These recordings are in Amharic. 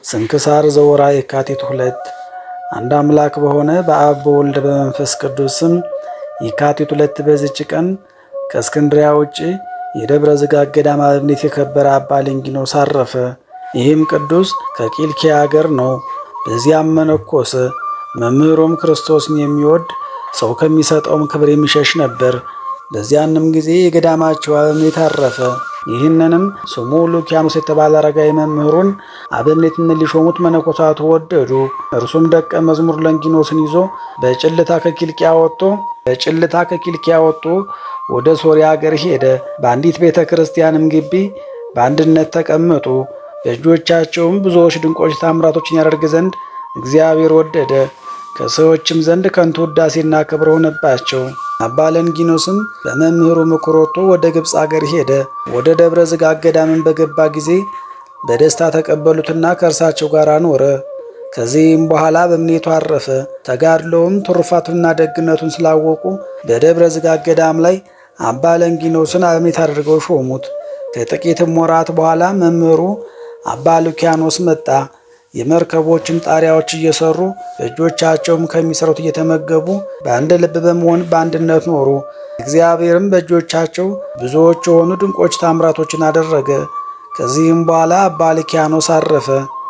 ስንክሳር ዘወርኃ የካቲት 2 አንድ አምላክ በሆነ በአብ በወልድ በመንፈስ ቅዱስ ስም የካቲት 2 በዚች ቀን ከእስክንድርያ ውጪ የደብረ ዝጋግ ገዳም አበምኔት የከበረ አባ ለንጊኖስ አረፈ። ይህም ቅዱስ ከቂልኪያ አገር ነው። በዚያም መነኮሰ። መምህሩም ክርስቶስን የሚወድ ሰው ከሚሰጠውም ክብር የሚሸሽ ነበር። በዚያንም ጊዜ የገዳማቸው አበምኔት አረፈ። ይህንንም ስሙ ሉኪያኖስ የተባለ አረጋዊ መምህሩን አበምኔትነት ሊሾሙት መነኮሳቱ ወደዱ። እርሱም ደቀ መዝሙር ለንጊኖስን ይዞ በጭልታ ከኪልኪያ ወጥቶ ወደ ሶርያ አገር ሄደ። በአንዲት ቤተ ክርስቲያንም ግቢ በአንድነት ተቀመጡ። በእጆቻቸውም ብዙዎች ድንቆች ታምራቶችን ያደርግ ዘንድ እግዚአብሔር ወደደ። ከሰዎችም ዘንድ ከንቱ ውዳሴና ክብር ሆነባቸው። አባ ለንጊኖስም በመምህሩ ምክር ወጥቶ ወደ ግብፅ አገር ሄደ። ወደ ደብረ ዝጋግ ገዳምን በገባ ጊዜ በደስታ ተቀበሉትና ከእርሳቸው ጋር አኖረ። ከዚህም በኋላ በእምኔቱ አረፈ። ተጋድሎውም ትሩፋቱንና ደግነቱን ስላወቁ በደብረ ዝጋግ ገዳም ላይ አባ ለንጊኖስን አበምኔት አድርገው ሾሙት። ከጥቂትም ወራት በኋላ መምህሩ አባ ሉኪያኖስ መጣ። የመርከቦችን ጣሪያዎች እየሰሩ በእጆቻቸውም ከሚሰሩት እየተመገቡ በአንድ ልብ በመሆን በአንድነት ኖሩ። እግዚአብሔርም በእጆቻቸው ብዙዎች የሆኑ ድንቆች ታምራቶችን አደረገ። ከዚህም በኋላ አባ ሉኪያኖስ አረፈ።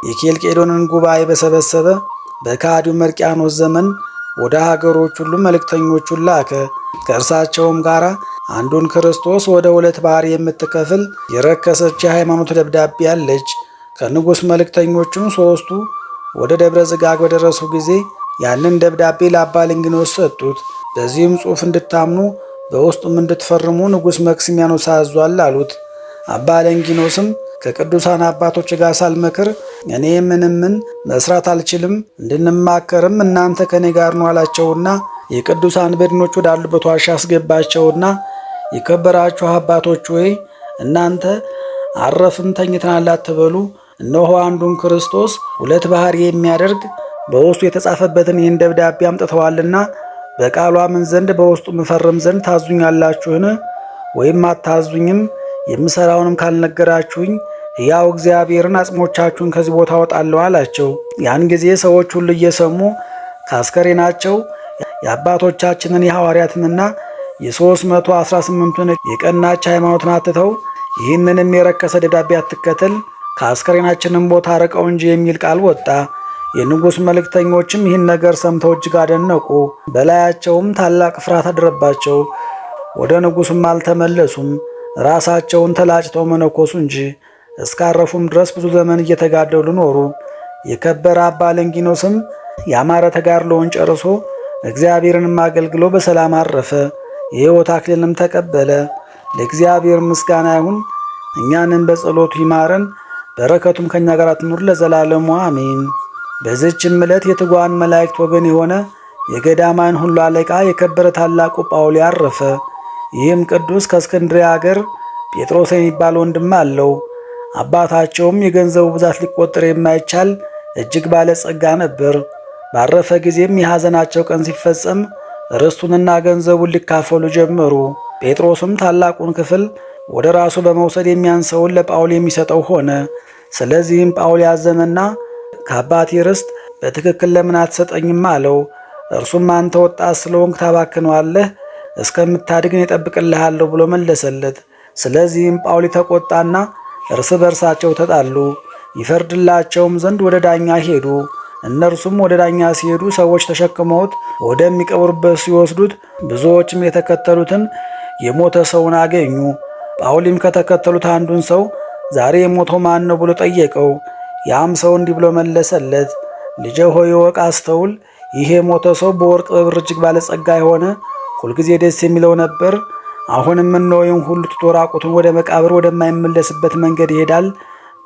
የኬልቄዶንን ጉባኤ በሰበሰበ በከሃዲው መርቅያኖስ ዘመን ወደ ሀገሮች ሁሉ መልእክተኞቹን ላከ። ከእርሳቸውም ጋር አንዱን ክርስቶስ ወደ 2 ባህር የምትከፍል የረከሰች የሃይማኖት ደብዳቤ አለች። ከንጉሥ መልእክተኞቹም 3ቱ ወደ ደብረ ዝጋግ በደረሱ ጊዜ ያንን ደብዳቤ ለአባ ለንጊኖስ ሰጡት። በዚህም ጽሑፍ እንድታምኑ በውስጡም እንድትፈርሙ ንጉሥ መክስሚያኖስ አዟል አሉት። አባ ለንጊኖስም ከቅዱሳን አባቶች ጋር ሳልመክር እኔ ምንም መስራት አልችልም፣ እንድንማከርም እናንተ ከኔ ጋር ነው አላቸውና የቅዱሳን በድኖች ወዳሉበት ዋሻ አስገባቸውና የከበራችሁ አባቶች ሆይ እናንተ አረፍን ተኝተናል አትበሉ። እነሆ አንዱን ክርስቶስ 2 ባህር የሚያደርግ በውስጡ የተጻፈበትን ይህን ደብዳቤ አምጥተዋልና በቃሉ አምን ዘንድ በውስጡ ምፈርም ዘንድ ታዙኛላችሁን? ወይም አታዙኝም? የምሰራውንም ካልነገራችሁኝ ሕያው እግዚአብሔርን አጽሞቻችሁን ከዚህ ቦታ አወጣለሁ አላቸው። ያን ጊዜ ሰዎች ሁሉ እየሰሙ ከአስከሬናቸው የአባቶቻችንን የሐዋርያትንና የ318ቱን የቀናች ሃይማኖትን አትተው ይህንንም የረከሰ ደብዳቤ አትከተል፣ ከአስከሬናችንም ቦታ ርቀው እንጂ የሚል ቃል ወጣ። የንጉሥ መልእክተኞችም ይህን ነገር ሰምተው እጅግ አደነቁ። በላያቸውም ታላቅ ፍርሃት አደረባቸው። ወደ ንጉሡም አልተመለሱም። ራሳቸውን ተላጭተው መነኮሱ እንጂ እስካረፉም ድረስ ብዙ ዘመን እየተጋደሉ ኖሩ። የከበረ አባ ለንጊኖስም ያማረ ተጋድሎውን ጨርሶ እግዚአብሔርንም አገልግሎ በሰላም አረፈ። የሕይወት አክሊልንም ተቀበለ። ለእግዚአብሔር ምስጋና ይሁን። እኛንም በጸሎቱ ይማረን፣ በረከቱም ከኛ ጋር ትኑር ለዘላለሙ አሜን። በዚህችም ዕለት የትጉሃን መላእክት ወገን የሆነ የገዳማን ሁሉ አለቃ የከበረ ታላቁ ጳውሊ አረፈ። ይህም ቅዱስ ከእስክንድርያ አገር ጴጥሮስ የሚባል ወንድም አለው። አባታቸውም የገንዘቡ ብዛት ሊቆጠር የማይቻል እጅግ ባለጸጋ ነበር። ባረፈ ጊዜም የሐዘናቸው ቀን ሲፈጸም ርስቱንና ገንዘቡን ሊካፈሉ ጀመሩ። ጴጥሮስም ታላቁን ክፍል ወደ ራሱ በመውሰድ የሚያንሰውን ለጳውሊ የሚሰጠው ሆነ። ስለዚህም ጳውሊ አዘነና ከአባቴ ርስት በትክክል ለምን አትሰጠኝም አለው። እርሱም አንተ ወጣት ስለሆንክ ታባክነዋለህ፣ እስከምታድግን እጠብቅልሃለሁ ብሎ መለሰለት። ስለዚህም ጳውሊ ተቆጣና እርስ በርሳቸው ተጣሉ። ይፈርድላቸውም ዘንድ ወደ ዳኛ ሄዱ። እነርሱም ወደ ዳኛ ሲሄዱ ሰዎች ተሸክመውት ወደሚቀብሩበት ሲወስዱት ብዙዎችም የተከተሉትን የሞተ ሰውን አገኙ። ጳውሊም ከተከተሉት አንዱን ሰው ዛሬ የሞተው ማን ነው ብሎ ጠየቀው። ያም ሰው እንዲህ ብሎ መለሰለት፣ ልጄ ሆይ እወቅ፣ አስተውል። ይሄ የሞተ ሰው በወርቅ በብር እጅግ ባለጸጋ የሆነ ሁልጊዜ ደስ የሚለው ነበር። አሁንም እነሆ ይህን ሁሉ ትቶ ራቁቱን ወደ መቃብር ወደማይመለስበት መንገድ ይሄዳል፣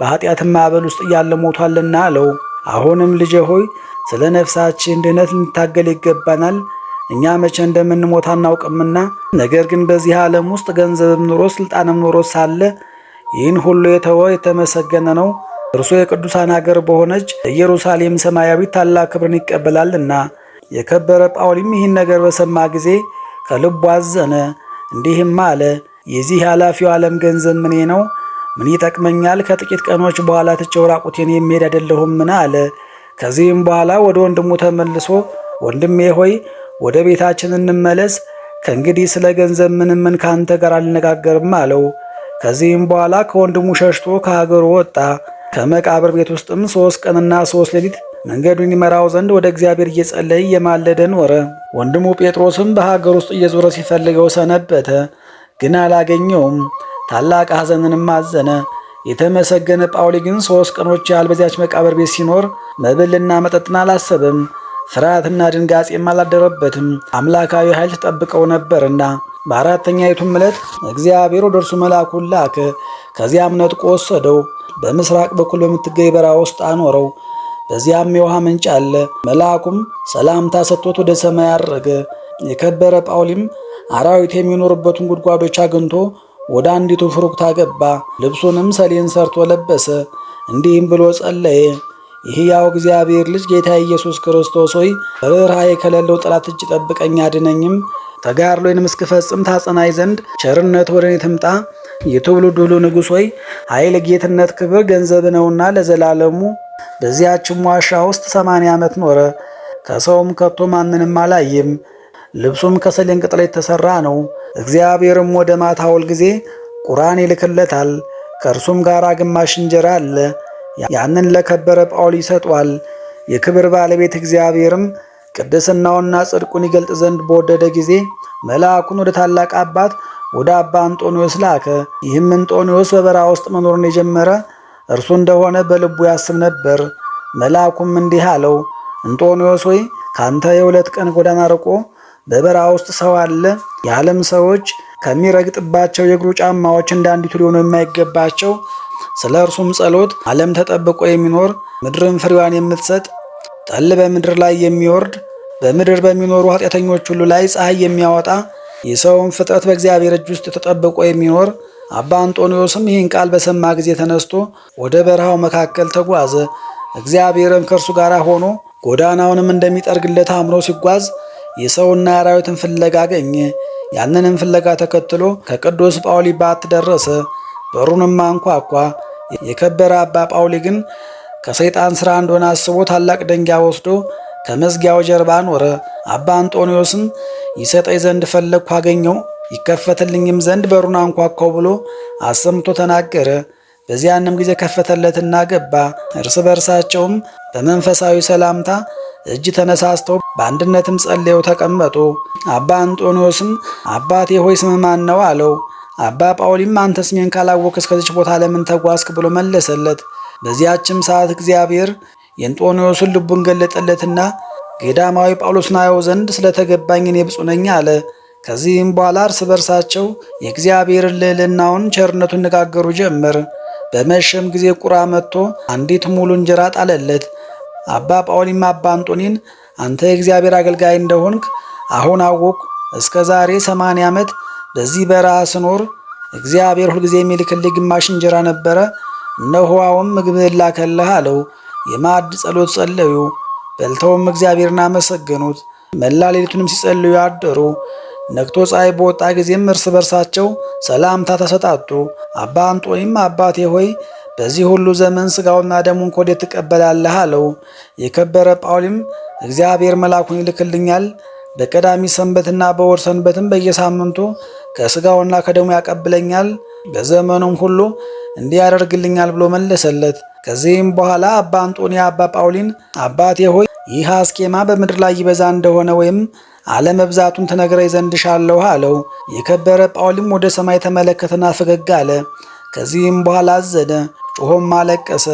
በኃጢአትም ማዕበል ውስጥ እያለ ሞቷልና አለው። አሁንም ልጄ ሆይ ስለ ነፍሳችን ድህነት ልንታገል ይገባናል። እኛ መቼ እንደምንሞት አናውቅምና፣ ነገር ግን በዚህ ዓለም ውስጥ ገንዘብም ኑሮ ስልጣንም ኑሮ ሳለ ይህን ሁሉ የተወ የተመሰገነ ነው። እርሱ የቅዱሳን አገር በሆነች ኢየሩሳሌም ሰማያዊት ታላቅ ክብርን ይቀበላልና። የከበረ ጳውሊም ይህን ነገር በሰማ ጊዜ ከልቡ አዘነ፣ እንዲህም አለ፣ የዚህ ኃላፊው ዓለም ገንዘብ ምኔ ነው? ምን ይጠቅመኛል? ከጥቂት ቀኖች በኋላ ትቼው ራቁቴን የሚሄድ አይደለሁምን አለ። ከዚህም በኋላ ወደ ወንድሙ ተመልሶ ወንድሜ ሆይ ወደ ቤታችን እንመለስ፣ ከእንግዲህ ስለ ገንዘብ ምንም ከአንተ ጋር አልነጋገርም አለው። ከዚህም በኋላ ከወንድሙ ሸሽቶ ከሀገሩ ወጣ። ከመቃብር ቤት ውስጥም 3 ቀንና 3 ሌሊት መንገዱን ይመራው ዘንድ ወደ እግዚአብሔር እየጸለየ እየማለደ ኖረ። ወንድሙ ጴጥሮስም በሀገር ውስጥ እየዞረ ሲፈልገው ሰነበተ፣ ግን አላገኘውም። ታላቅ ሐዘንንም አዘነ። የተመሰገነ ጳውሊ ግን 3 ቀኖች ያህል በዚያች መቃብር ቤት ሲኖር መብልና መጠጥን አላሰበም፣ ፍርሃትና ድንጋጼም አላደረበትም። አምላካዊ ኃይል ተጠብቀው ነበርና። በአራተኛይቱም ዕለት እግዚአብሔር ወደ እርሱ መልአኩን ላከ። ከዚያም ነጥቆ ወሰደው፣ በምስራቅ በኩል በምትገኝ በረሃ ውስጥ አኖረው። በዚያም የውሃ ምንጭ አለ። መልአኩም ሰላምታ ሰጥቶት ወደ ሰማይ አረገ። የከበረ ጳውሊም አራዊት የሚኖሩበትን ጉድጓዶች አግኝቶ ወደ አንዲቱ ፍሩክታ ገባ። ልብሱንም ሰሌን ሰርቶ ለበሰ። እንዲህም ብሎ ጸለየ። የሕያው እግዚአብሔር ልጅ ጌታ ኢየሱስ ክርስቶስ ሆይ ርኅራኄ ከሌለው ጠላት እጅ ጠብቀኝ፣ አድነኝም። ተጋድሎዬንም እስክፈጽም ታጸናኝ ዘንድ ቸርነት ወደ እኔ ትምጣ። የትውልድ ሁሉ ንጉሥ ሆይ ኃይል፣ ጌትነት፣ ክብር ገንዘብ ነውና ለዘላለሙ። በዚያችም ዋሻ ውስጥ 80 ዓመት ኖረ። ከሰውም ከቶ ማንንም አላየም። ልብሱም ከሰሌን ቅጠል የተሠራ ነው። እግዚአብሔርም ወደ ማታ ሁል ጊዜ ቁራን ይልክለታል። ከእርሱም ጋር ግማሽ እንጀራ አለ። ያንን ለከበረ ጳውሊ ይሰጧል። የክብር ባለቤት እግዚአብሔርም ቅድስናውንና ጽድቁን ይገልጥ ዘንድ በወደደ ጊዜ መልአኩን ወደ ታላቅ አባት ወደ አባ አንጦንዮስ ላከ። ይህም አንጦንዮስ በበረሃ ውስጥ መኖርን የጀመረ እርሱ እንደሆነ በልቡ ያስብ ነበር። መልአኩም እንዲህ አለው፣ አንጦንዮስ ሆይ ካንተ የ2 ቀን ጎዳና ርቆ በበረሃ ውስጥ ሰው አለ። የዓለም ሰዎች ከሚረግጥባቸው የእግሩ ጫማዎች እንዳንዲቱ ሊሆኑ የማይገባቸው፣ ስለ እርሱም ጸሎት ዓለም ተጠብቆ የሚኖር ምድርን ፍሬዋን የምትሰጥ፣ ጠል በምድር ላይ የሚወርድ በምድር በሚኖሩ ኃጢአተኞች ሁሉ ላይ ፀሐይ የሚያወጣ፣ የሰውን ፍጥረት በእግዚአብሔር እጅ ውስጥ ተጠብቆ የሚኖር። አባ አንጦንዮስም ይህን ቃል በሰማ ጊዜ ተነስቶ ወደ በረሃው መካከል ተጓዘ። እግዚአብሔርም ከእርሱ ጋር ሆኖ ጎዳናውንም እንደሚጠርግለት አምሮ ሲጓዝ የሰውና የአራዊትን ፍለጋ አገኘ። ያንንም ፍለጋ ተከትሎ ከቅዱስ ጳውሊ ባት ደረሰ። በሩንም አንኳኳ። የከበረ አባ ጳውሊ ግን ከሰይጣን ሥራ እንደሆነ አስቦ ታላቅ ደንጊያ ወስዶ ከመዝጊያው ጀርባ ኖረ። አባ አንጦንዮስም ይሰጠኝ ዘንድ ፈለግኩ፣ አገኘው፣ ይከፈትልኝም ዘንድ በሩን አንኳኳው ብሎ አሰምቶ ተናገረ። በዚያንም ጊዜ ከፈተለትና ገባ። እርስ በርሳቸውም በመንፈሳዊ ሰላምታ እጅ ተነሳስተው በአንድነትም ጸልየው ተቀመጡ። አባ አንጦንዮስም አባቴ ሆይ ስምህ ማን ነው አለው። አባ ጳውሊም አንተ ስሜን ካላወቅህ እስከዚች ቦታ ለምን ተጓዝክ ብሎ መለሰለት። በዚያችም ሰዓት እግዚአብሔር የአንጦንዮስን ልቡን ገለጠለትና ገዳማዊ ጳውሎስን አየው ዘንድ ስለተገባኝ እኔ ብፁዕ ነኝ አለ። ከዚህም በኋላ እርስ በርሳቸው የእግዚአብሔርን ልዕልናውን ቸርነቱን ነጋገሩ ጀመር። በመሸም ጊዜ ቁራ መጥቶ አንዲት ሙሉ እንጀራ ጣለለት። አባ ጳውሊም አባ አንጦኒን አንተ የእግዚአብሔር አገልጋይ እንደሆንክ አሁን አወቅሁ። እስከ ዛሬ 80 ዓመት በዚህ በረሃ ስኖር እግዚአብሔር ሁልጊዜ የሚልክልህ ግማሽ እንጀራ ነበረ፣ እነሆ አሁን ምግብህን ላከልህ አለው። የማዕድ ጸሎት ጸለዩ። በልተውም እግዚአብሔርን አመሰገኑት። መላ ሌሊቱንም ሲጸልዩ አደሩ። ነግቶ ፀሐይ በወጣ ጊዜም እርስ በርሳቸው ሰላምታ ተሰጣጡ። አባ አንጦኒም አባቴ ሆይ በዚህ ሁሉ ዘመን ሥጋውና ደሙን ከወዴት ትቀበላለህ አለው። የከበረ ጳውሊም እግዚአብሔር መልአኩን ይልክልኛል፣ በቀዳሚ ሰንበትና በእሑድ ሰንበትም በየሳምንቱ ከሥጋውና ከደሙ ያቀብለኛል፣ በዘመኑም ሁሉ እንዲህ ያደርግልኛል ብሎ መለሰለት። ከዚህም በኋላ አባ አንጦኒ አባ ጳውሊን አባቴ ሆይ ይህ አስኬማ በምድር ላይ ይበዛ እንደሆነ ወይም አለመብዛቱን ትነግረኝ ዘንድ ሻለሁ አለው። የከበረ ጳውሊም ወደ ሰማይ ተመለከተና ፈገግ አለ። ከዚህም በኋላ አዘነ፣ ጮሆም አለቀሰ።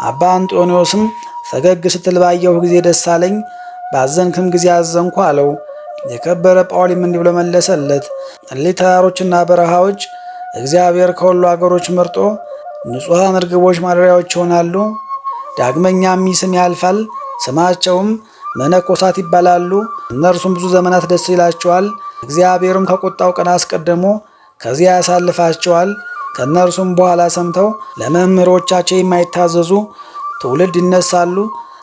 አባ አንጦንዮስም ፈገግ ስትል ባየሁ ጊዜ ደስ አለኝ፣ ባዘንክም ጊዜ አዘንኩ አለው። የከበረ ጳውሊም እንዲህ ብሎ መለሰለት፣ እሊህ ተራሮችና በረሃዎች እግዚአብሔር ከሁሉ አገሮች መርጦ ንጹሐን እርግቦች ማደሪያዎች ይሆናሉ። ዳግመኛም ይህ ስም ያልፋል፣ ስማቸውም መነኮሳት ይባላሉ። እነርሱም ብዙ ዘመናት ደስ ይላቸዋል። እግዚአብሔርም ከቁጣው ቀን አስቀድሞ ከዚያ ያሳልፋቸዋል። ከእነርሱም በኋላ ሰምተው ለመምህሮቻቸው የማይታዘዙ ትውልድ ይነሳሉ።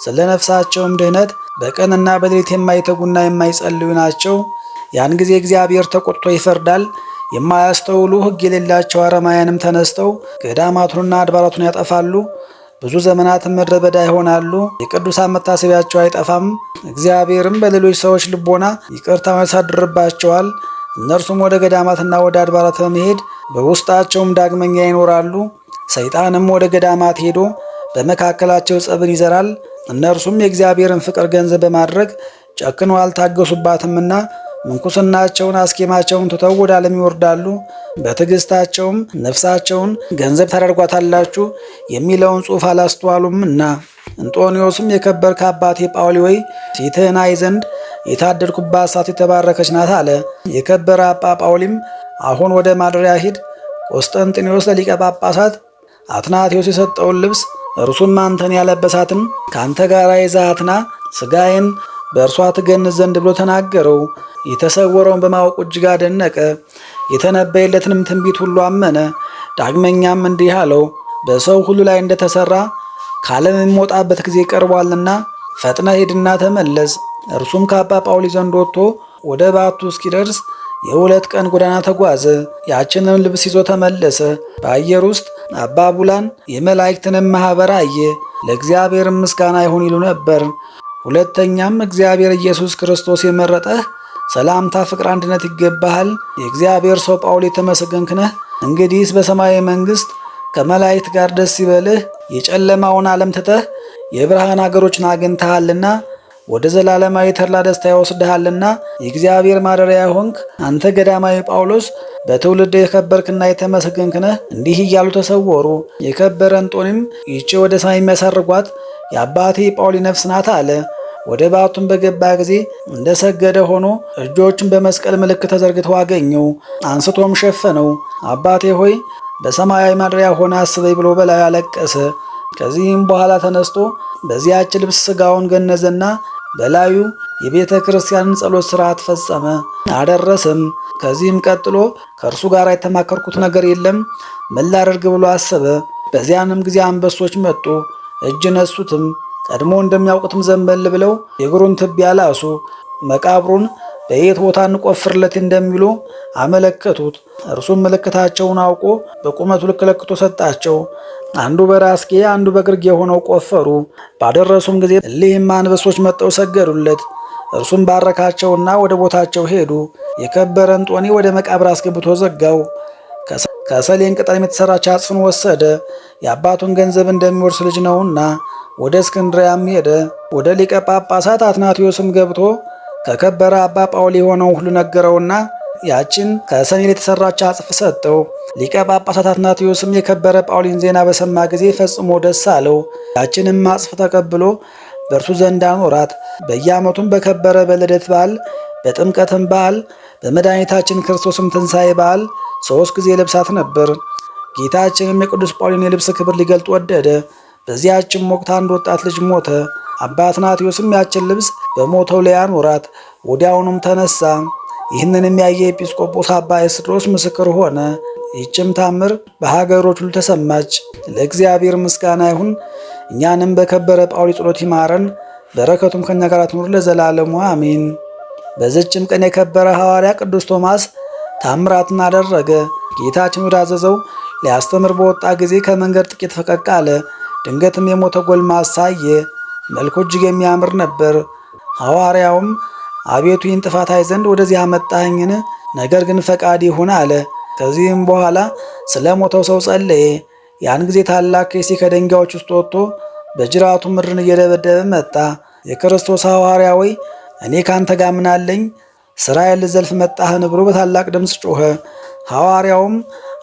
ስለ ነፍሳቸውም ድህነት በቀንና በሌሊት የማይተጉና የማይጸልዩ ናቸው። ያን ጊዜ እግዚአብሔር ተቆጥቶ ይፈርዳል። የማያስተውሉ ሕግ የሌላቸው አረማውያንም ተነስተው ገዳማቱንና አድባራቱን ያጠፋሉ። ብዙ ዘመናትም ምድረ በዳ ይሆናሉ። የቅዱሳን መታሰቢያቸው አይጠፋም። እግዚአብሔርም በሌሎች ሰዎች ልቦና ይቅርታውን ያሳድርባቸዋል። እነርሱም ወደ ገዳማትና ወደ አድባራት በመሄድ በውስጣቸውም ዳግመኛ ይኖራሉ። ሰይጣንም ወደ ገዳማት ሄዶ በመካከላቸው ጸብን ይዘራል። እነርሱም የእግዚአብሔርን ፍቅር ገንዘብ በማድረግ ጨክነው አልታገሱባትምና ምንኩስናቸውን አስኬማቸውን ትተው ወደ ዓለም ይወርዳሉ። በትዕግስታቸውም ነፍሳቸውን ገንዘብ ታደርጓታላችሁ የሚለውን ጽሑፍ አላስተዋሉምና። እንጦንዮስም የከበርክ አባቴ ጳውሊ ወይ ፊትህን አይ ዘንድ የታደልኩባት ሰዓት የተባረከች ናት አለ። የከበረ አባ ጳውሊም አሁን ወደ ማደሪያ ሂድ፣ ቆስጠንጢኖስ ለሊቀ ጳጳሳት አትናቴዎስ የሰጠውን ልብስ እርሱም አንተን ያለበሳትን ከአንተ ጋር ይዛሃትና ሥጋዬን በእርሷ ትገንዝ ዘንድ ብሎ ተናገረው። የተሰወረውን በማወቁ እጅግ አደነቀ። የተነበየለትንም ትንቢት ሁሉ አመነ። ዳግመኛም እንዲህ አለው፣ በሰው ሁሉ ላይ እንደተሰራ ከዓለም የሚወጣበት ጊዜ ቀርቧልና ፈጥነ ሂድና ተመለስ። እርሱም ከአባ ጳውሊ ዘንድ ወጥቶ ወደ ባቱ እስኪደርስ የ2 ቀን ጎዳና ተጓዘ። ያችንም ልብስ ይዞ ተመለሰ። በአየር ውስጥ አባ ቡላን የመላእክትንም ማኅበር አየ። ለእግዚአብሔር ምስጋና ይሁን ይሉ ነበር። ሁለተኛም እግዚአብሔር ኢየሱስ ክርስቶስ የመረጠህ ሰላምታ፣ ፍቅር፣ አንድነት ይገባሃል። የእግዚአብሔር ሰው ጳውሊ የተመሰገንክ ነህ። እንግዲህስ በሰማያዊ መንግሥት ከመላእክት ጋር ደስ ይበልህ። የጨለማውን ዓለም ትተህ የብርሃን አገሮችን አግኝተሃልና ወደ ዘላለማዊ ተድላ ደስታ ይወስድሃልና የእግዚአብሔር ማደሪያ ሆንክ። አንተ ገዳማዊ ጳውሎስ በትውልድ የከበርክና የተመሰገንክ ነህ። እንዲህ እያሉ ተሰወሩ። የከበረ እንጦኒም ይህች ወደ ሰማይ የሚያሳርጓት የአባቴ ጳውሊ ነፍስ ናት አለ። ወደ ባቱን በገባ ጊዜ እንደሰገደ ሆኖ እጆቹን በመስቀል ምልክት ተዘርግተው አገኘው። አንስቶም ሸፈነው። አባቴ ሆይ በሰማያዊ ማደሪያ ሆነ አስበኝ ብሎ በላዩ አለቀሰ። ከዚህም በኋላ ተነስቶ በዚያች ልብስ ሥጋውን ገነዘና በላዩ የቤተ ክርስቲያንን ጸሎት ሥርዓት ፈጸመ አደረሰም። ከዚህም ቀጥሎ ከእርሱ ጋር የተማከርኩት ነገር የለም፣ ምን ላደርግ ብሎ አሰበ። በዚያንም ጊዜ አንበሶች መጡ፣ እጅ ነሱትም። ቀድሞ እንደሚያውቁትም ዘንበል ብለው የእግሩን ትቢያ ላሱ። መቃብሩን በየት ቦታ እንቆፍርለት እንደሚሉ አመለከቱት። እርሱም ምልክታቸውን አውቆ በቁመቱ ልክ ለክቶ ሰጣቸው። አንዱ በራስጌ አንዱ በግርጌ ሆነው ቆፈሩ። ባደረሱም ጊዜ እሊህም አንበሶች መጠው ሰገዱለት። እርሱም ባረካቸውና ወደ ቦታቸው ሄዱ። የከበረ እንጦኒ ወደ መቃብር አስገብቶ ዘጋው። ከሰሌን ቅጠልም የተሰራች አጽፍን ወሰደ። የአባቱን ገንዘብ እንደሚወርስ ልጅ ነውና። ወደ እስክንድርያም ሄደ። ወደ ሊቀ ጳጳሳት አትናቴዎስም ገብቶ ከከበረ አባ ጳውሊ የሆነው ሁሉ ነገረውና ያችን ከሰኔል የተሰራች አጽፍ ሰጠው። ሊቀ ጳጳሳት አትናቴዎስም የከበረ ጳውሊን ዜና በሰማ ጊዜ ፈጽሞ ደስ አለው። ያችንም አጽፍ ተቀብሎ በእርሱ ዘንድ አኖራት። በየዓመቱም በከበረ በልደት በዓል፣ በጥምቀትም በዓል፣ በመድኃኒታችን ክርስቶስም ትንሣኤ በዓል 3 ጊዜ ልብሳት ነበር። ጌታችንም የቅዱስ ጳውሊን የልብስ ክብር ሊገልጥ ወደደ። በዚያችም ወቅት አንድ ወጣት ልጅ ሞተ። አባ አትናቴዎስም ያችን ልብስ በሞተው ላይ አኖራት። ወዲያውኑም ተነሳ። ይህንንም ያየ ኤጲስቆጶስ አባ ኤስድሮስ ምስክር ሆነ። ይህችም ታምር በሀገሮች ሁሉ ተሰማች። ለእግዚአብሔር ምስጋና ይሁን። እኛንም በከበረ ጳውሊ ጸሎት ይማረን፣ በረከቱም ከኛ ጋር ትኑር ለዘላለሙ አሜን። በዚችም ቀን የከበረ ሐዋርያ ቅዱስ ቶማስ ታምራትን አደረገ። ጌታችን ወዳዘዘው ሊያስተምር በወጣ ጊዜ ከመንገድ ጥቂት ፈቀቅ አለ። ድንገትም የሞተ ጎልማሳ አየ። መልኩ እጅግ የሚያምር ነበር። ሐዋርያውም አቤቱ ይህን ጥፋት አይ ዘንድ ወደዚህ አመጣኸኝን? ነገር ግን ፈቃድ ይሁን አለ። ከዚህም በኋላ ስለ ሞተው ሰው ጸለየ። ያን ጊዜ ታላቅ ከይሲ ከድንጋዮች ውስጥ ወጥቶ በጅራቱ ምድርን እየደበደበ መጣ። የክርስቶስ ሐዋርያ ወይ እኔ ካንተ ጋር ምን አለኝ? ሥራዬን ልዘልፍ መጣህን? ብሎ በታላቅ ድምፅ ጮኸ። ሐዋርያውም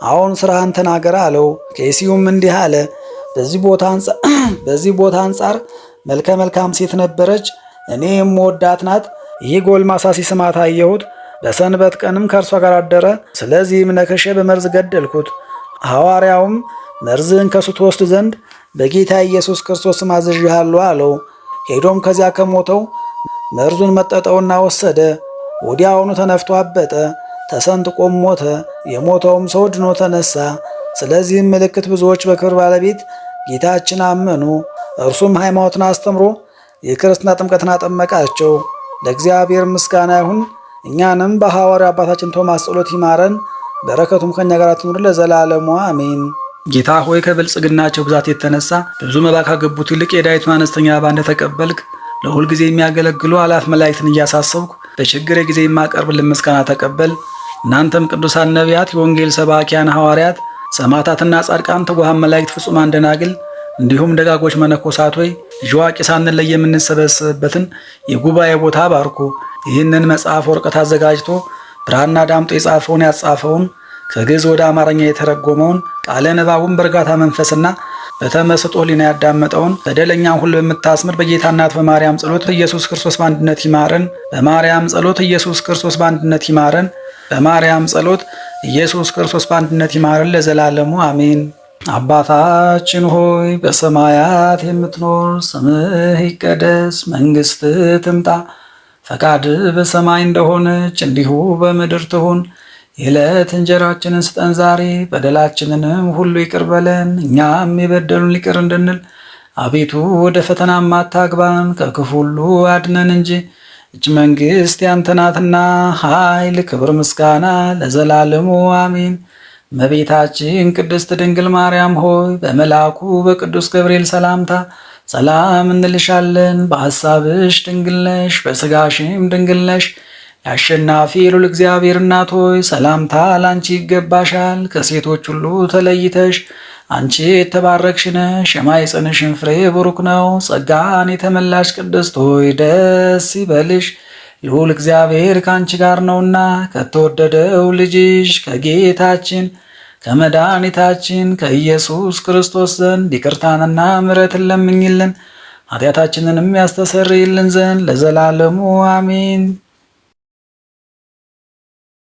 አሁን ሥራህን ተናገር አለው። ከይሲውም እንዲህ አለ፣ በዚህ ቦታ አንጻር መልከ መልካም ሴት ነበረች፣ እኔ የምወዳት ናት። ይህ ጎልማሳ ሲስማት አየሁት። በሰንበት ቀንም ከእርሷ ጋር አደረ። ስለዚህም ነክሼ በመርዝ ገደልኩት። ሐዋርያውም መርዝህን ከሱ ትወስድ ዘንድ በጌታ ኢየሱስ ክርስቶስ ስም አዝዤሃለሁ አለው። ሄዶም ከዚያ ከሞተው መርዙን መጠጠውና ወሰደ። ወዲያውኑ ተነፍቶ አበጠ፣ ተሰንጥቆም ሞተ። የሞተውም ሰው ድኖ ተነሳ። ስለዚህም ምልክት ብዙዎች በክብር ባለቤት ጌታችን አመኑ። እርሱም ሃይማኖትን አስተምሮ የክርስትና ጥምቀትን አጠመቃቸው። ለእግዚአብሔር ምስጋና ይሁን። እኛንም በሐዋርያ አባታችን ቶማስ ጸሎት ይማረን፣ በረከቱም ከኛ ጋር ትኑር ለዘላለሙ አሜን። ጌታ ሆይ ከብልጽግናቸው ብዛት የተነሳ ብዙ መባ ካገቡት ይልቅ የዳዊቱን አነስተኛ መባ እንደተቀበልክ ለሁል ጊዜ የሚያገለግሉ አላፍ መላእክትን እያሳሰብኩ በችግሬ ጊዜ የማቀርብልን ምስጋና ተቀበል። እናንተም ቅዱሳን ነቢያት፣ የወንጌል ሰባኪያን ሐዋርያት፣ ሰማዕታትና ጻድቃን፣ ትጉሃን መላእክት፣ ፍጹማን ደናግል እንዲሁም ደጋጎች መነኮሳት ሆይ ልጅ አዋቂ ሳንለይ የምንሰበሰብበትን የጉባኤ ቦታ ባርኩ። ይህንን መጽሐፍ ወረቀት አዘጋጅቶ ብራና ዳምጦ የጻፈውን ያጻፈውን ከግዕዝ ወደ አማርኛ የተረጎመውን ቃለ ንባቡን በእርጋታ መንፈስና በተመስጦ ሕሊና ያዳመጠውን በደለኛን ሁሉ በምታስምር በጌታ እናት በማርያም ጸሎት ኢየሱስ ክርስቶስ በአንድነት ይማረን። በማርያም ጸሎት ኢየሱስ ክርስቶስ በአንድነት ይማረን። በማርያም ጸሎት ኢየሱስ ክርስቶስ በአንድነት ይማረን ለዘላለሙ አሜን። አባታችን ሆይ በሰማያት የምትኖር፣ ስምህ ይቀደስ፣ መንግሥትህ ትምጣ፣ ፈቃድህ በሰማይ እንደሆነች እንዲሁ በምድር ትሁን። የዕለት እንጀራችንን ስጠን ዛሬ፣ በደላችንንም ሁሉ ይቅር በለን እኛም የበደሉን ይቅር እንድንል። አቤቱ ወደ ፈተናም አታግባን ከክፉ ሁሉ አድነን እንጂ እች መንግሥት ያንተ ናትና፣ ኃይል፣ ክብር፣ ምስጋና ለዘላለሙ አሜን። እመቤታችን ቅድስት ድንግል ማርያም ሆይ በመልአኩ በቅዱስ ገብርኤል ሰላምታ ሰላም እንልሻለን። በሐሳብሽ ድንግል ነሽ፣ በሥጋሽም ድንግል ነሽ። የአሸናፊ የልዑል እግዚአብሔር እናት ሆይ ሰላምታ ላንቺ ይገባሻል። ከሴቶች ሁሉ ተለይተሽ አንቺ የተባረክሽ ነሽ፣ የማኅፀንሽን ፍሬ ቡሩክ ነው። ጸጋን የተመላሽ ቅድስት ሆይ ደስ ይበልሽ፣ ልዑል እግዚአብሔር ከአንቺ ጋር ነውና ከተወደደው ልጅሽ ከጌታችን ከመድኃኒታችን ከኢየሱስ ክርስቶስ ዘንድ ይቅርታንና ምሕረትን ለምኝልን ኃጢአታችንንም ያስተሰርይልን ዘንድ ለዘላለሙ አሜን።